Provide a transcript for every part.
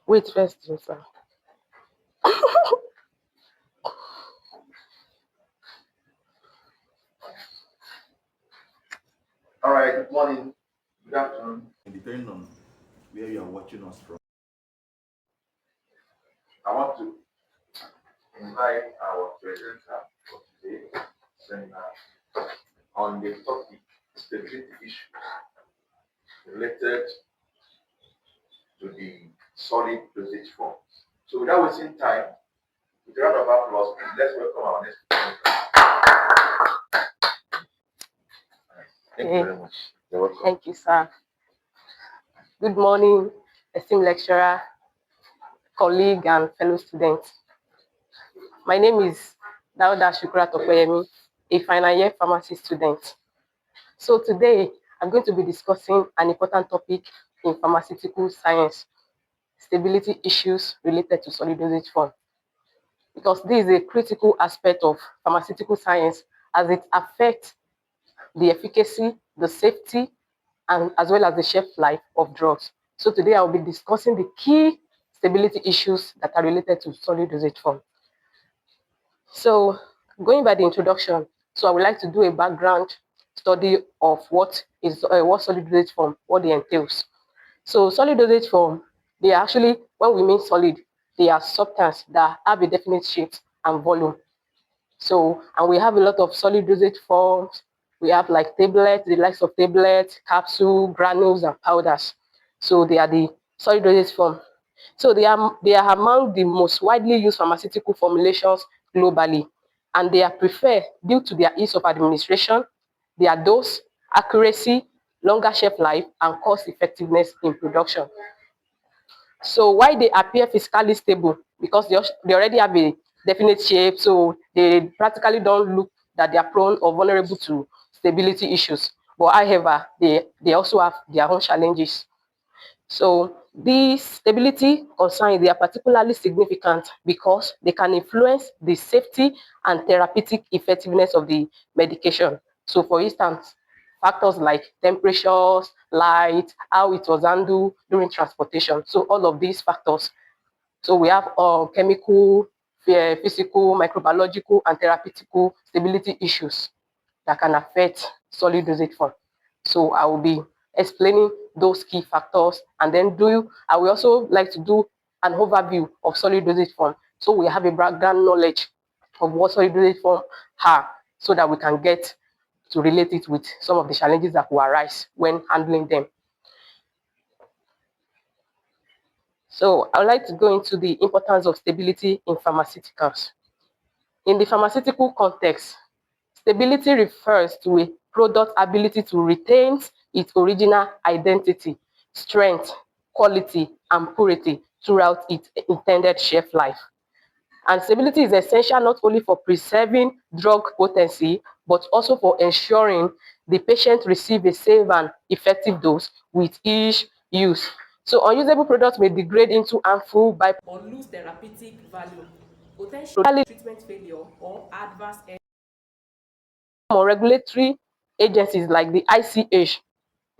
Wait first, sir. All right, good morning, good afternoon, depending on where you are watching us from. I want to invite our presenter for today's seminar on the topic stability issues related to the solid dosage form. So without wasting time, with a round of applause, please let's welcome our next presenter. Thank you very much. You're welcome. Thank you, sir. Good morning, esteemed lecturer, colleague, and fellow students. My name is Dauda Shukrat Okoyemi, a final year pharmacy student. So today, I'm going to be discussing an important topic in pharmaceutical science, stability issues related to solid dosage form. Because this is a critical aspect of pharmaceutical science as it affects the efficacy, the safety, and as well as the shelf life of drugs. So today I'll be discussing the key stability issues that are related to solid dosage form. So going by the introduction, so I would like to do a background study of what solid dosage form, what it entails. So solid dosage form, they are actually, when we mean solid, they are substances that have a definite shape and volume. So, and we have a lot of solid dosage forms. We have like tablets, the likes of tablets, capsule, granules, and powders. So they are the solid dosage form. So they are among the most widely used pharmaceutical formulations globally, and they are preferred due to their ease of administration, their dose, accuracy, longer shelf life, and cost effectiveness in production. So why they appear physically stable? Because they already have a definite shape, so they practically don't look that they are prone or vulnerable to stability issues. But however, they also have their own challenges. So these stability concerns, they are particularly significant because they can influence the safety and therapeutic effectiveness of the medication. So for instance, factors like temperatures, light, how it was handled during transportation. So all of these factors. So we have chemical, physical, microbiological, and therapeutical stability issues that can affect solid dosage form. So I will be explaining those key factors, and then I will also like to do an overview of solid dosage form. So we have a background knowledge of what solid dosage form are, so that we can get to relate it with some of the challenges that will arise when handling them. So I would like to go into the importance of stability in pharmaceuticals. In the pharmaceutical context, stability refers to a product's ability to retain its original identity, strength, quality, and purity throughout its intended shelf life. And stability is essential not only for preserving drug potency, but also for ensuring the patient receive a safe and effective dose with each use. So unusable products may degrade into harmful by or lose therapeutic value, potentially treatment failure or adverse or regulatory agencies like the ICH,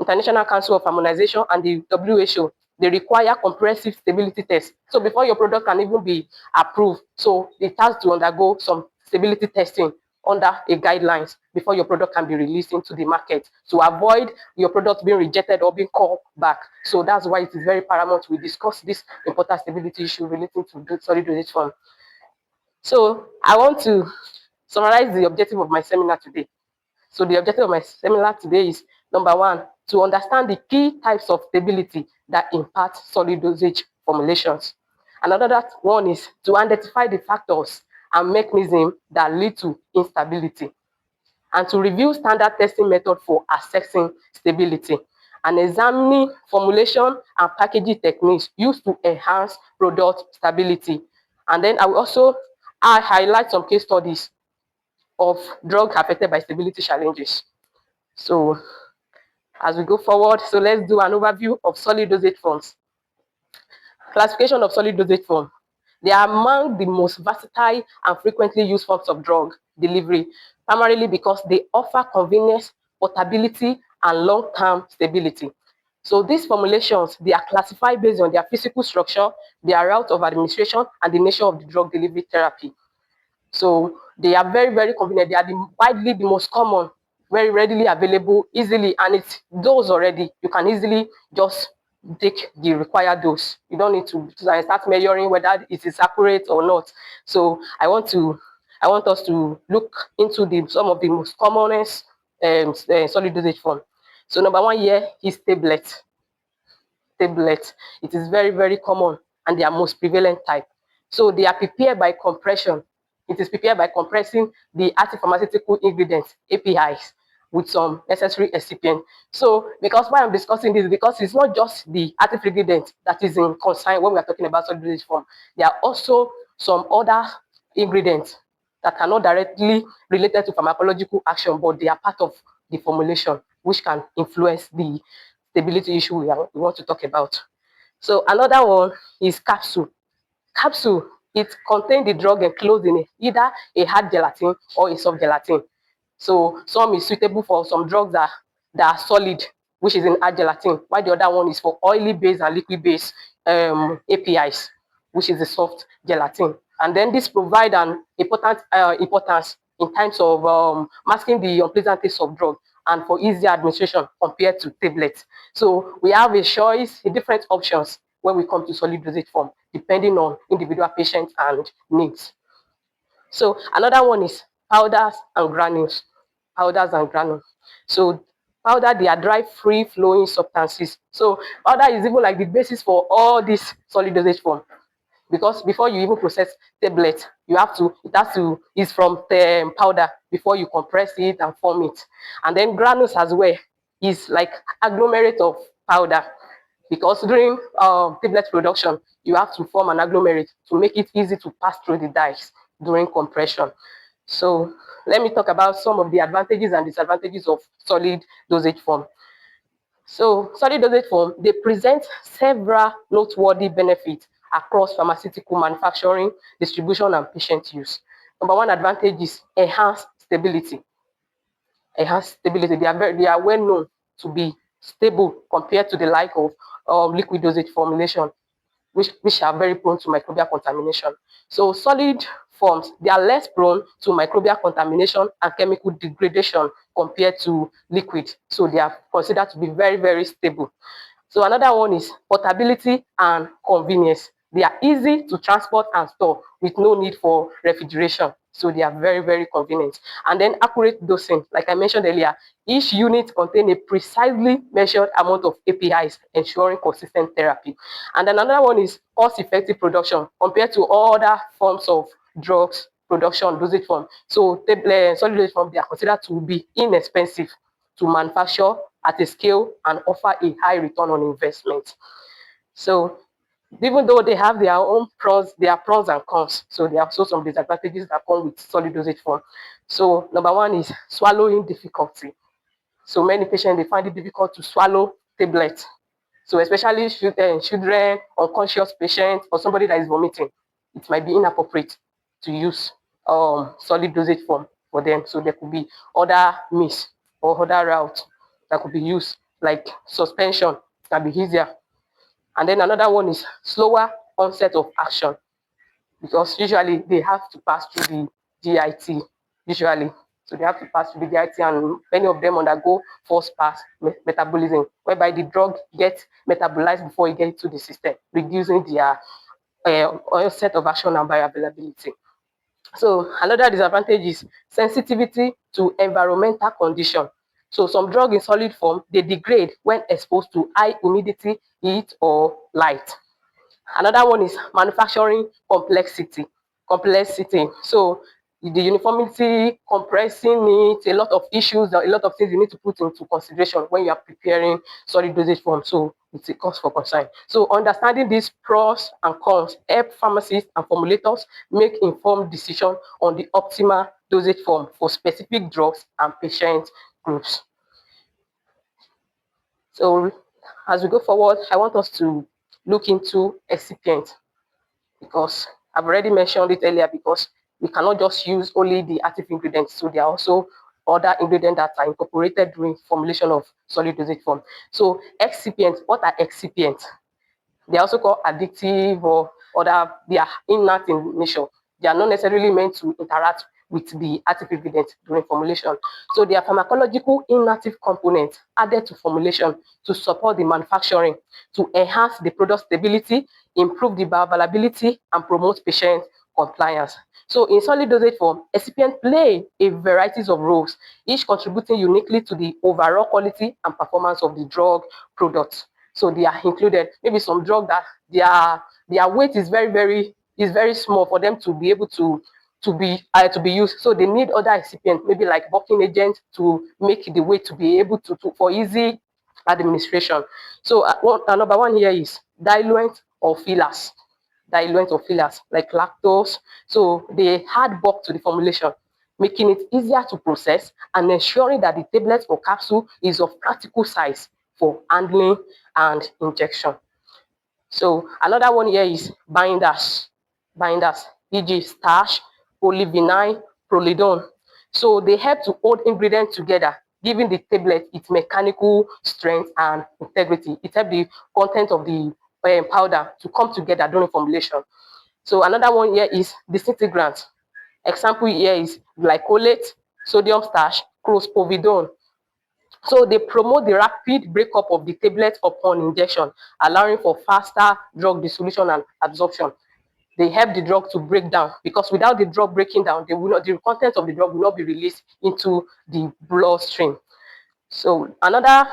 International Council of Harmonization, and the WHO, they require comprehensive stability tests. So before your product can even be approved, so it has to undergo some stability testing under a guidelines before your product can be released into the market to avoid your product being rejected or being called back. So that's why it is very paramount we discuss this important stability issue relating to solid dosage form. So I want to summarize the objective of my seminar today. So the objective of my seminar today is, number one, to understand the key types of stability that impact solid dosage formulations. Another one is to identify the factors and mechanisms that lead to instability, and to review standard testing method for assessing stability, and examining formulation and packaging techniques used to enhance product stability. And then I will also highlight some case studies of drugs affected by stability challenges. So as we go forward, so let's do an overview of solid dosage forms. Classification of solid dosage form. They are among the most versatile and frequently used forms of drug delivery, primarily because they offer convenience, portability, and long-term stability. So these formulations, they are classified based on their physical structure, their route of administration, and the nature of the drug delivery therapy. So they are very, very convenient. They are widely the most common, very readily available, easily, and it's dose already. You can easily just take the required dose. You don't need to start measuring whether it is accurate or not. So I want us to look into some of the most commonest solid dosage form. So number one here is tablet. It is very, very common and they are most prevalent type. So they are prepared by compression. It is prepared by compressing the active pharmaceutical ingredients, APIs, with some necessary excipient. So because why I'm discussing this, because it's not just the active ingredient that is in concern when we are talking about solid dosage form. There are also some other ingredients that are not directly related to pharmacological action, but they are part of the formulation, which can influence the stability issue we want to talk about. So another one is capsule. Capsule, it contains the drug enclosed in either a hard gelatin or a soft gelatin. So some is suitable for some drugs that are solid, which is in hard gelatin, while the other one is for oily based and liquid based APIs, which is the soft gelatin. And then this provide an importance in terms of masking the unpleasant taste of drug and for easy administration compared to tablets. So we have a choice, a different options when we come to solid dosage form, depending on individual patients and needs. So another one is powders and granules. Powders and granules. So powder, they are dry, free flowing substances. So powder is even like the basis for all these solid dosage form, because before you even process tablet, it has to is from the powder before you compress it and form it. And then granules as well is like agglomerate of powder, because during tablet production you have to form an agglomerate to make it easy to pass through the dyes during compression. So let me talk about some of the advantages and disadvantages of solid dosage form. So solid dosage form, they present several noteworthy benefits across pharmaceutical manufacturing, distribution, and patient use. Number one advantage is enhanced stability. Enhanced stability. They are well known to be stable compared to the like of liquid dosage formulation, which are very prone to microbial contamination. So solid forms, they are less prone to microbial contamination and chemical degradation compared to liquid. So they are considered to be very, very stable. So another one is portability and convenience. They are easy to transport and store with no need for refrigeration. So they are very, very convenient. And then accurate dosing. Like I mentioned earlier, each unit contains a precisely measured amount of APIs, ensuring consistent therapy. And then another one is cost-effective production compared to other forms of drugs production dosage form. So solid dosage form, they are considered to be inexpensive to manufacture at a scale and offer a high return on investment. So even though they have their own pros, there are pros and cons. So there are also some disadvantages that come with solid dosage form. So number one is swallowing difficulty. So many patients, they find it difficult to swallow tablets. So especially children, unconscious patients, or somebody that is vomiting, it might be inappropriate to use solid dosage form for them. So there could be other means or other routes that could be used, like suspension can be easier. And then another one is slower onset of action, because usually they have to pass through the GIT, usually. So they have to pass through the GIT, and many of them undergo first pass metabolism, whereby the drug gets metabolized before it gets to the system, reducing their onset of action and bioavailability. So another disadvantage is sensitivity to environmental condition. So some drug in solid form, they degrade when exposed to high humidity, heat, or light. Another one is manufacturing complexity. Complexity. So the uniformity, compressing it, a lot of issues, a lot of things you need to put into consideration when you are preparing solid dosage form. So it's a cause for concern. So understanding these pros and cons help pharmacists and formulators make informed decisions on the optimal dosage form for specific drugs and patient groups. So as we go forward, I want us to look into excipient, because I've already mentioned it earlier, because we cannot just use only the active ingredients. So there are also other ingredients that are incorporated during formulation of solid dosage form. So excipients, what are excipients? They are also called addictive or other, they are inert in nature. They are not necessarily meant to interact with the active ingredient during formulation. So they are pharmacological inactive components added to formulation to support the manufacturing, to enhance the product stability, improve the bioavailability, and promote patient compliance. So in solid dosage form, excipients play a varieties of roles, each contributing uniquely to the overall quality and performance of the drug product. So they are included. Maybe some drug that their weight is very small for them to be able to be used. So they need other excipients, maybe like bulking agents to make the weight to be able to for easy administration. So number one here is diluent or fillers. Diluent or fillers like lactose. So they add bulk to the formulation, making it easier to process and ensuring that the tablet or capsule is of practical size for handling and injection. So another one here is binders. Binders, e.g. starch, polyvinyl, prolidone. So they help to hold ingredients together, giving the tablet its mechanical strength and integrity. It helps the content of the powder to come together during formulation. So another one here is disintegrant. Example here is glycolate, sodium starch, clospovidone. So they promote the rapid breakup of the tablet upon injection, allowing for faster drug dissolution and absorption. They help the drug to break down because without the drug breaking down, the content of the drug will not be released into the bloodstream. So another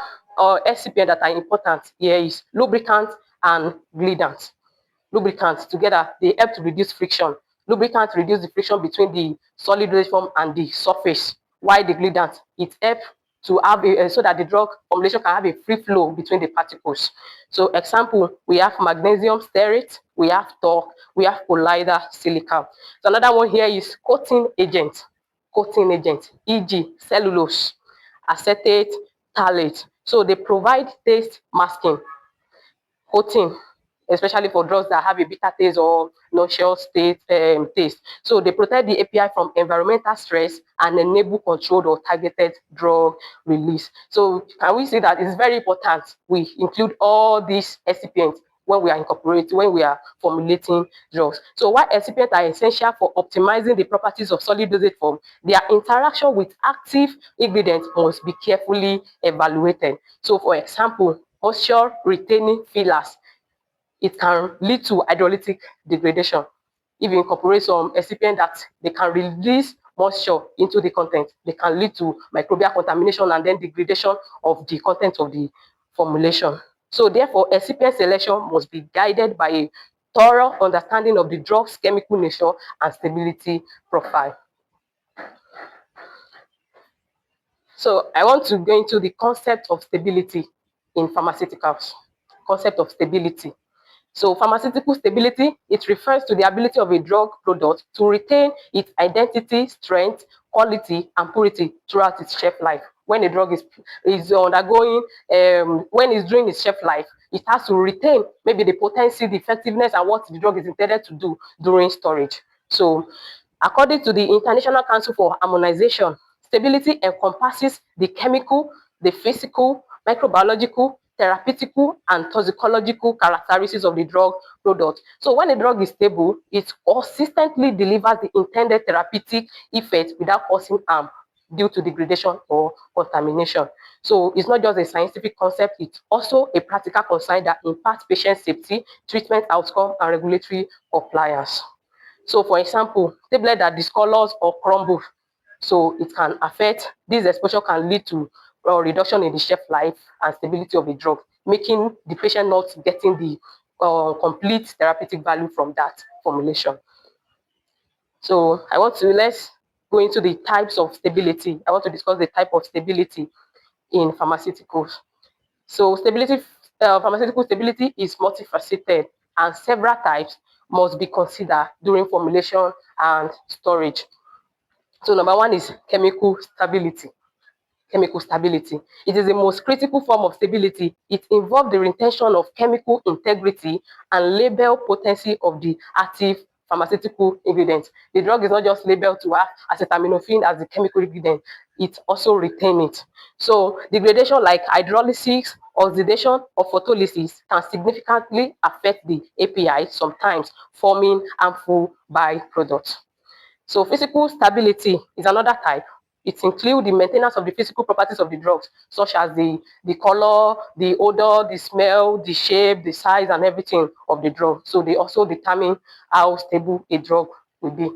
excipient that are important here is lubricant and gluidant. Lubricants together, they help to reduce friction. Lubricants reduce the friction between the solid dosage form and the surface, while the gluidant, it helps to have so that the drug formulation can have a free flow between the particles. So example, we have magnesium stearate, we have talc, we have colloidal silica. So another one here is coating agent, e.g. cellulose, acetate, phthalate. So they provide taste masking, coating, especially for drugs that have a bitter taste or nauseous taste. So they protect the API from environmental stress and enable controlled or targeted drug release. So can we see that it's very important we include all these excipients when we are incorporating, when we are formulating drugs. So while excipients are essential for optimizing the properties of solid dosage form, their interaction with active ingredients must be carefully evaluated. So for example, moisture retaining fillers, it can lead to hydrolytic degradation. If you incorporate some excipient that they can release moisture into the content, they can lead to microbial contamination and then degradation of the content of the formulation. So therefore, excipient selection must be guided by a thorough understanding of the drug's chemical nature and stability profile. So I want to go into the concept of stability in pharmaceuticals. Concept of stability. So pharmaceutical stability, it refers to the ability of a drug product to retain its identity, strength, quality, and purity throughout its shelf life. When a drug is undergoing, when it's during its shelf life, it has to retain maybe the potency, the effectiveness, and what the drug is intended to do during storage. So according to the International Council for Harmonization, stability encompasses the chemical, the physical, microbiological, therapeutical, and toxicological characteristics of the drug product. So when a drug is stable, it consistently delivers the intended therapeutic effect without causing harm due to degradation or contamination. So it's not just a scientific concept, it's also a practical concern that impacts patient safety, treatment outcome, and regulatory compliance. So for example, tablet that discolors or crumbles, so it can affect, this exposure can lead to reduction in the shelf life and stability of the drug, making the patient not getting the complete therapeutic value from that formulation. So let's go into the types of stability. I want to discuss the type of stability in pharmaceuticals. So pharmaceutical stability is multifaceted and several types must be considered during formulation and storage. So number one is chemical stability. Chemical stability. It is the most critical form of stability. It involves the retention of chemical integrity and label potency of the active pharmaceutical ingredient. The drug is not just labeled to have acetaminophen as the chemical ingredient, it also retains it. So degradation like hydrolysis, oxidation, or photolysis can significantly affect the API, sometimes forming harmful byproducts. So physical stability is another type. It includes the maintenance of the physical properties of the drugs, such as the color, the odor, the smell, the shape, the size, and everything of the drug. So they also determine how stable a drug will be.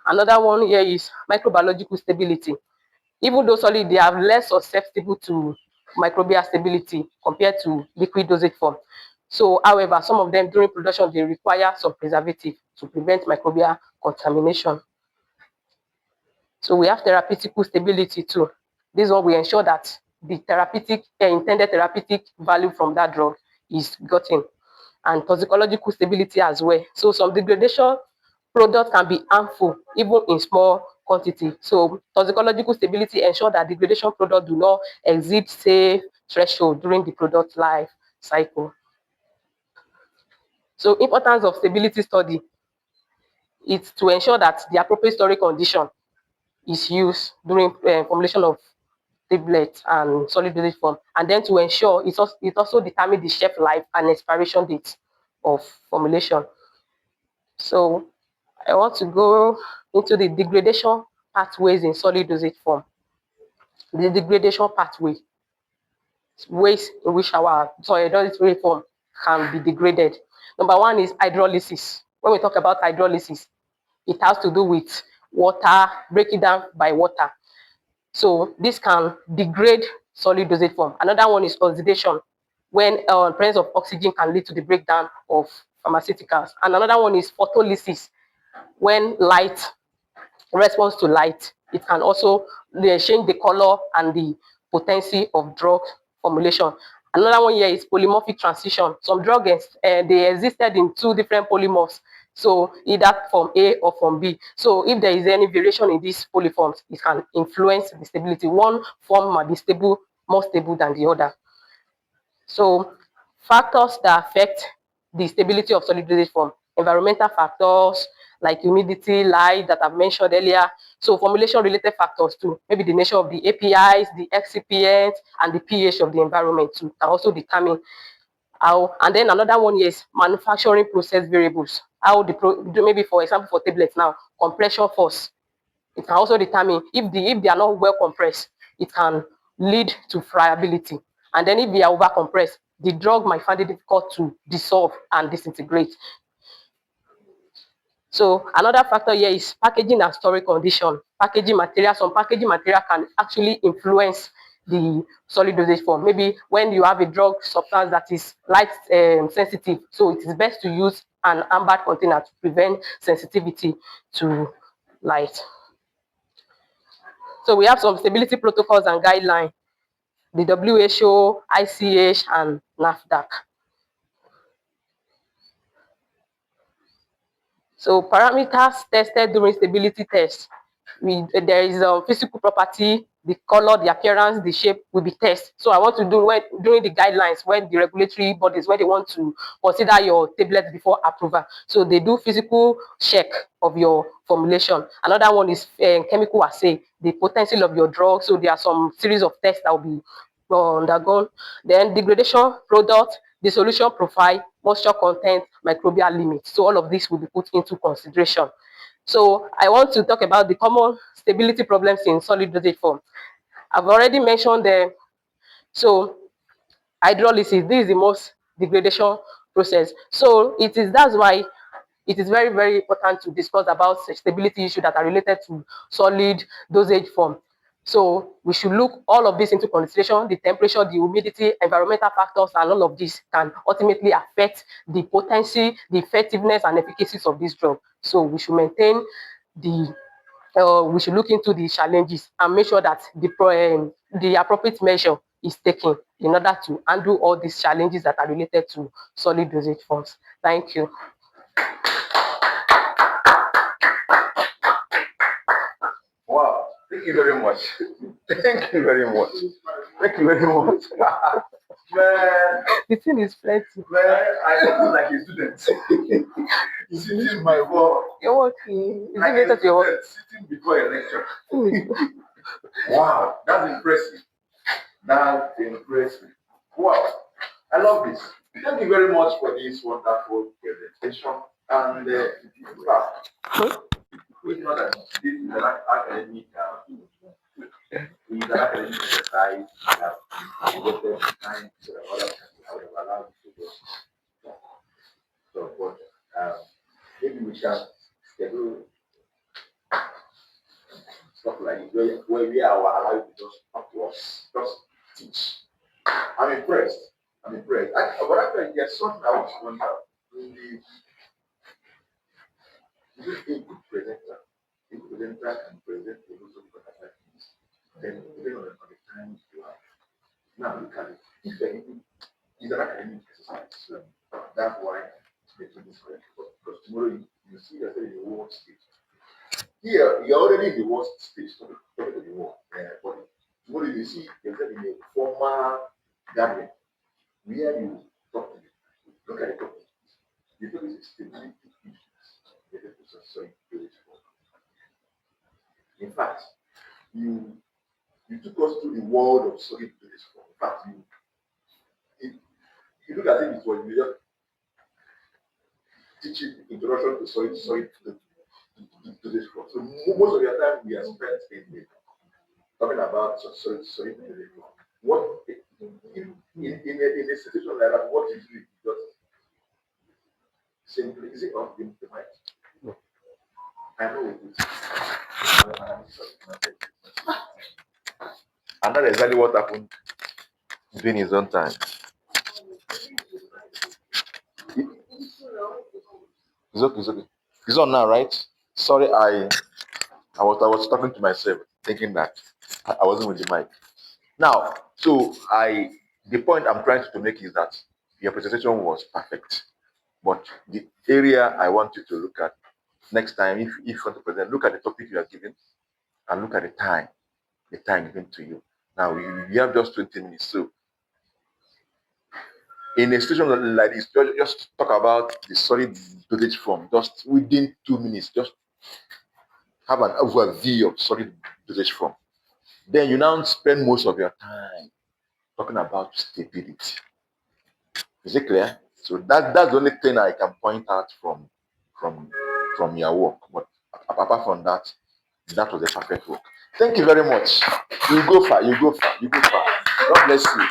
Another one here is microbiological stability. Even though solid, they are less susceptible to microbial stability compared to liquid dosage form. So, however, some of them during production, they require some preservative to prevent microbial contamination. So we have therapeutical stability too. This one will ensure that the intended therapeutic value from that drug is gotten, and toxicological stability as well. So some degradation products can be harmful even in small quantity. So toxicological stability ensure that degradation products do not exceed safe threshold during the product life cycle. So importance of stability study is to ensure that the appropriate storage condition is used during formulation of tablets and solid dosage form, and then to ensure it also determines the shelf life and expiration date of formulation. So I want to go into the degradation pathways in solid dosage form. The degradation pathway, ways in which our solid dosage form can be degraded. Number one is hydrolysis. When we talk about hydrolysis, it has to do with water, break it down by water. So this can degrade solid dosage form. Another one is oxidation, when presence of oxygen can lead to the breakdown of pharmaceuticals. And another one is photolysis, when light response to light, it can also change the color and the potency of drug formulation. Another one here is polymorphic transition. Some drugs they existed in two different polymorphs, so either form A or form B. So if there is any variation in these polyforms, it can influence the stability. One form might be stable, more stable than the other. So factors that affect the stability of solid dosage form: environmental factors like humidity, light that I've mentioned earlier. So formulation related factors too, maybe the nature of the APIs, the excipients, and the pH of the environment too can also determine how. And then another one is manufacturing process variables. How maybe for example for tablets now, compression force, it can also determine if they are not well compressed, it can lead to friability. And then if they are over compressed, the drug might find it difficult to dissolve and disintegrate. So another factor here is packaging and storage condition. Packaging material, some packaging material can actually influence the solid dosage form. Maybe when you have a drug substance that is light sensitive, so it is best to use an amber container to prevent sensitivity to light. So we have some stability protocols and guidelines, the WHO, ICH, and NAFDAC. So parameters tested during stability tests. There is a physical property, the color, the appearance, the shape will be tested. So I want to do during the guidelines, when the regulatory bodies, when they want to consider your tablet before approval. So they do physical check of your formulation. Another one is chemical assay, the potency of your drug. So there are some series of tests that will be undergone. Then degradation product, the solution profile, moisture content, microbial limits. So all of this will be put into consideration. So I want to talk about the common stability problems in solid dosage form. I've already mentioned them. So hydrolysis, this is the most degradation process. So that's why it is very, very important to discuss about stability issues that are related to solid dosage form. So we should look all of this into consideration: the temperature, the humidity, environmental factors, and all of this can ultimately affect the potency, the effectiveness, and efficacy of this drug. So we should maintain the we should look into the challenges and make sure that the appropriate measure is taken in order to handle all these challenges that are related to solid dosage forms. Thank you. Wow, thank you very much. Thank you very much. Thank you very much. Man, The thing is plenty. I feel like a student. Sitting before. You're working. Is it Like related to your work? sitting before a lecture. Wow, that's impressive. That's impressive. Wow, I love this. Thank you very much for this wonderful presentation. And we know that this is an academic, exercise that devoted time to the other country. I would have allowed you to go. So, but maybe we can schedule stuff like this where we are allowed to just talk to us, just teach. I'm impressed. I'm impressed. But actually, there's something I want to point out. Really, a good presenter. A good presenter can present a lot of different things. Then, depending on the time you have. Now, look at it. It's an academic exercise. So that's why it's making this correct. Because tomorrow you see yourself in the world stage. Here, you're already in the world stage, talking to the world. But tomorrow you see yourself in a formal gathering where you talk to people. Look at the topic. The topic is stability issues related to society. In fact, you took us through the world of solid base form. In fact, you look at it was you just teaching introduction to solid to this form. So most of your time we are spent in talking about solid to this form. What in a situation like that, what you do is just simply is it off the mic? No. I know it is. And that's exactly what happened during his own time. It's okay, it's okay. It's on now, right? Sorry, I was talking to myself, thinking that I wasn't with the mic. Now, so the point I'm trying to make is that your presentation was perfect. But the area I want you to look at next time, if you want to present, look at the topic you are given and look at the time given to you. Now, you have just 20 minutes. So, in a situation like this, just talk about the solid dosage form just within 2 minutes. Just have an overview of solid dosage form. Then you now spend most of your time talking about stability. Is it clear? So that's the only thing I can point out from your work. But apart from that, that was a perfect work. Thank you very much. You go far. God bless you.